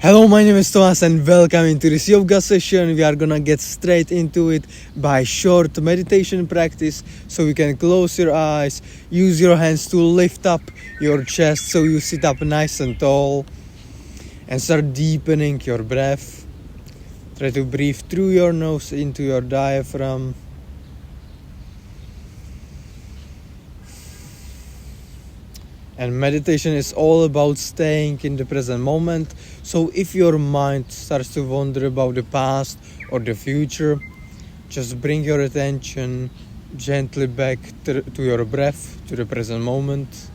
Hello, my name is Thomas and welcome into this yoga session. We are gonna get straight into it by short meditation practice, so you can close your eyes, use your hands to lift up your chest so you sit up nice and tall, and start deepening your breath. Try to breathe through your nose into your diaphragm. And meditation is all about staying in the present moment. So if your mind starts to wander about the past or the future, just bring your attention gently back to your breath, to the present moment.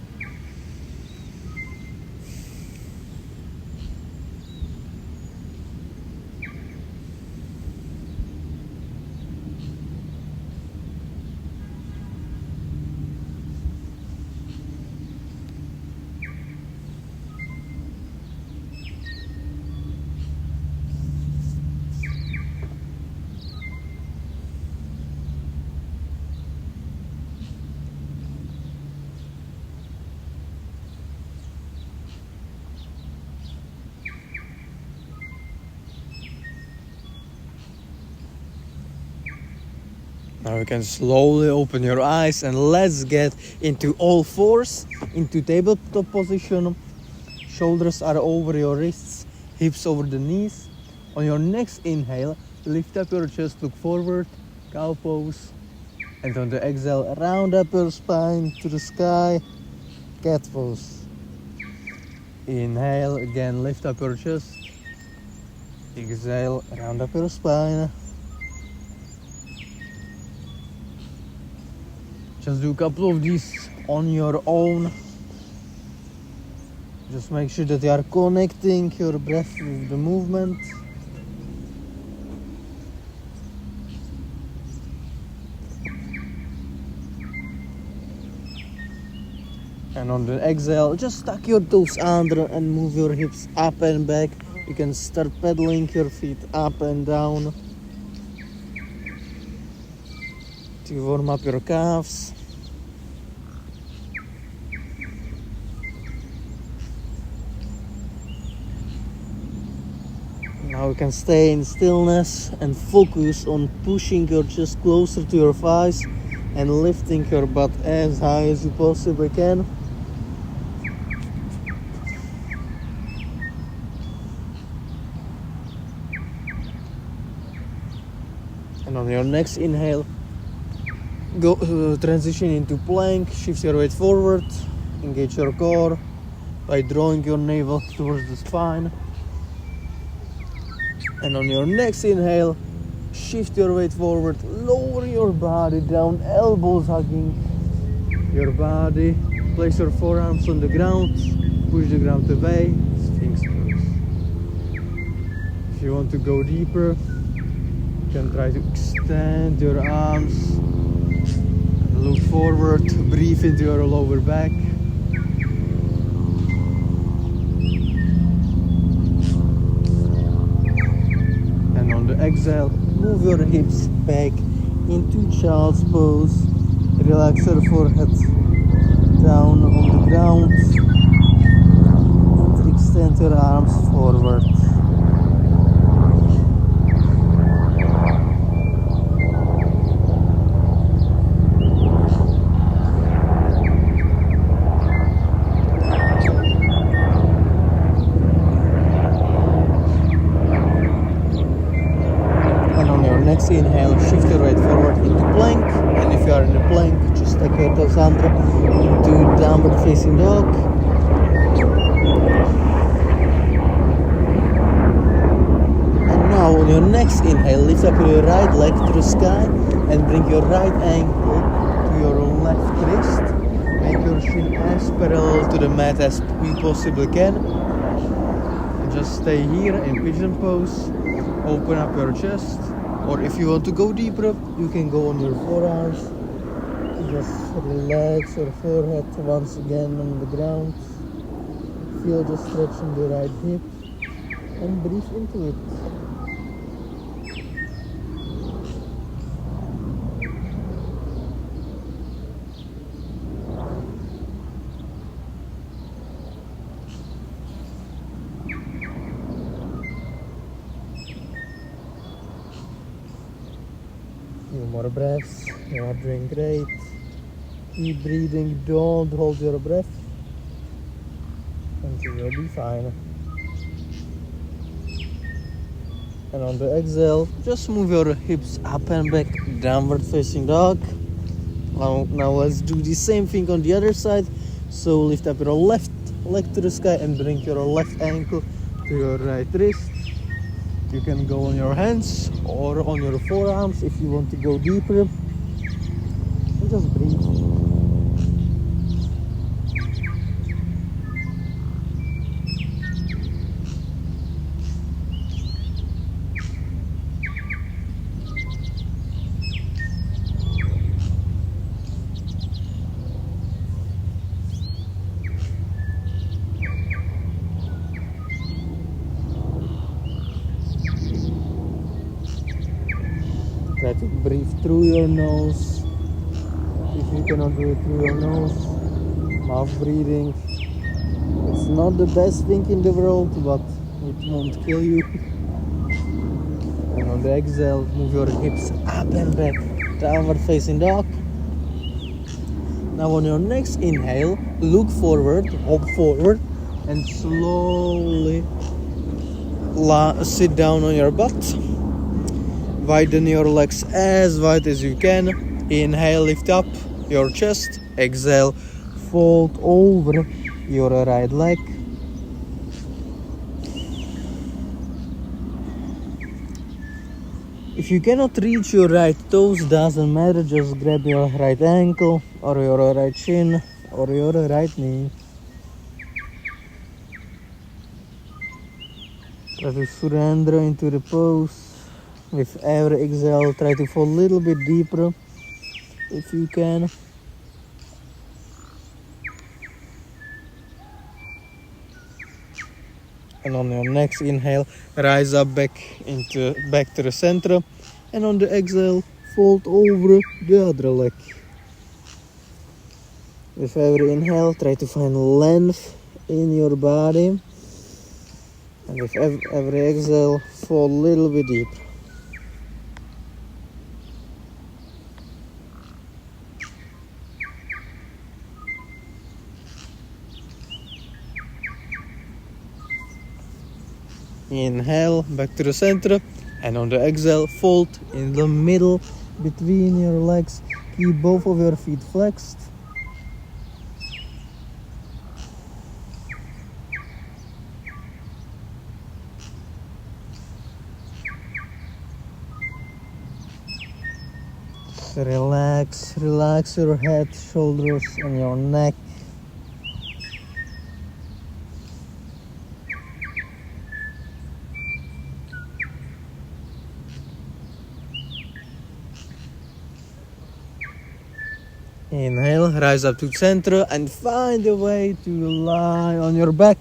Now you can slowly open your eyes and let's get into all fours, into tabletop position. Shoulders are over your wrists, hips over the knees. On your next inhale, lift up your chest, look forward, cow pose. And on the exhale, round up your spine to the sky, cat pose. Inhale, again lift up your chest. Exhale, round up your spine. Just do a couple of these on your own. Just make sure that you are connecting your breath with the movement. And on the exhale, just tuck your toes under and move your hips up and back. You can start pedaling your feet up and down to warm up your calves. Now you can stay in stillness and focus on pushing your chest closer to your thighs and lifting your butt as high as you possibly can. And on your next inhale, go transition into plank, shift your weight forward, engage your core by drawing your navel towards the spine. And on your next inhale, shift your weight forward, lower your body down, elbows hugging your body. Place your forearms on the ground, push the ground away, Sphinx pose. If you want to go deeper, you can try to extend your arms, look forward, breathe into your lower back. Exhale, move your hips back into child's pose. Relax your forehead down on the ground and extend your arms forward. Next inhale, shift your weight forward into plank, and if you are in a plank, just take your toes under into downward facing dog. And now on your next inhale, lift up your right leg to the sky and bring your right ankle to your left wrist. Make your shin as parallel to the mat as you possibly can. And just stay here in pigeon pose. Open up your chest. Or if you want to go deeper, you can go on your forearms. Just relax your forehead once again on the ground. Feel the stretch in the right hip and breathe into it. Few more breaths. You are doing great. Keep breathing. Don't hold your breath. And you will be fine. And on the exhale, just move your hips up and back, downward facing dog. Now let's do the same thing on the other side. So lift up your left leg to the sky and bring your left ankle to your right wrist. You can go on your hands or on your forearms if you want to go deeper. And just breathe. Try to breathe through your nose. If you cannot do it through your nose, mouth breathing. It's not the best thing in the world, but it won't kill you. And on the exhale, move your hips up and back, downward facing dog. Now on your next inhale, look forward, hop forward, and slowly sit down on your butt. Widen your legs as wide as you can. Inhale, lift up your chest. Exhale, fold over your right leg. If you cannot reach your right toes, doesn't matter, just grab your right ankle or your right shin or your right knee. Try to surrender into the pose. With every exhale, try to fall a little bit deeper if you can. And on your next inhale, rise up back to the center. And on the exhale, fold over the other leg. With every inhale, try to find length in your body. And with every exhale, fall a little bit deeper. Inhale, back to the center, and on the exhale, fold in the middle between your legs. Keep both of your feet flexed. Relax your head, shoulders, and your neck. Inhale, rise up to center and find a way to lie on your back.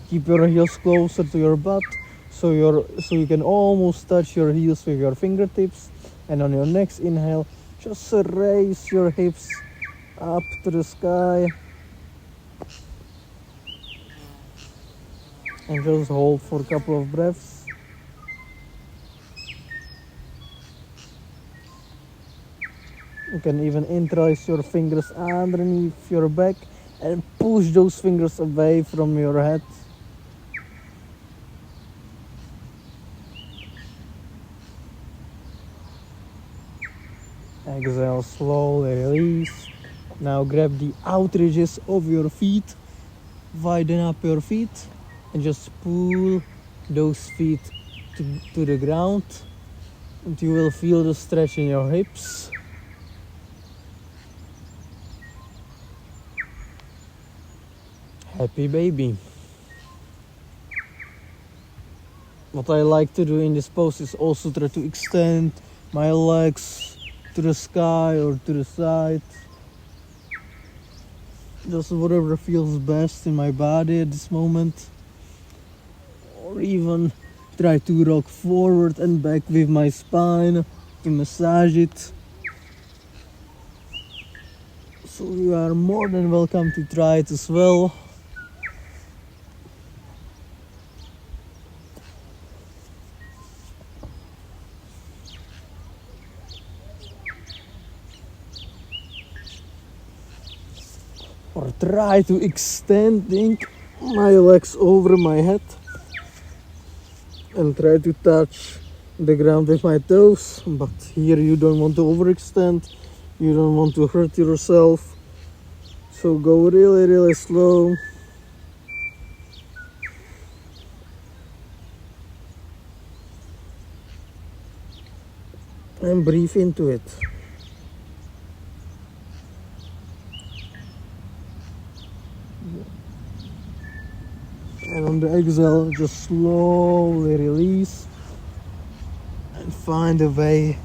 Keep your heels closer to your butt so you can almost touch your heels with your fingertips. And on your next inhale, just raise your hips up to the sky. And just hold for a couple of breaths. You can even interlace your fingers underneath your back and push those fingers away from your head. Exhale, slowly release. Now grab the outer edges of your feet, widen up your feet, and just pull those feet to the ground. And you will feel the stretch in your hips. Happy baby. What I like to do in this pose is also try to extend my legs to the sky or to the side. Just whatever feels best in my body at this moment. Or even try to rock forward and back with my spine to massage it. So you are more than welcome to try it as well. or try to extending my legs over my head and try to touch the ground with my toes, but here you don't want to overextend, you don't want to hurt yourself, so go really slow. And breathe into it. And on the exhale, just slowly release and find a way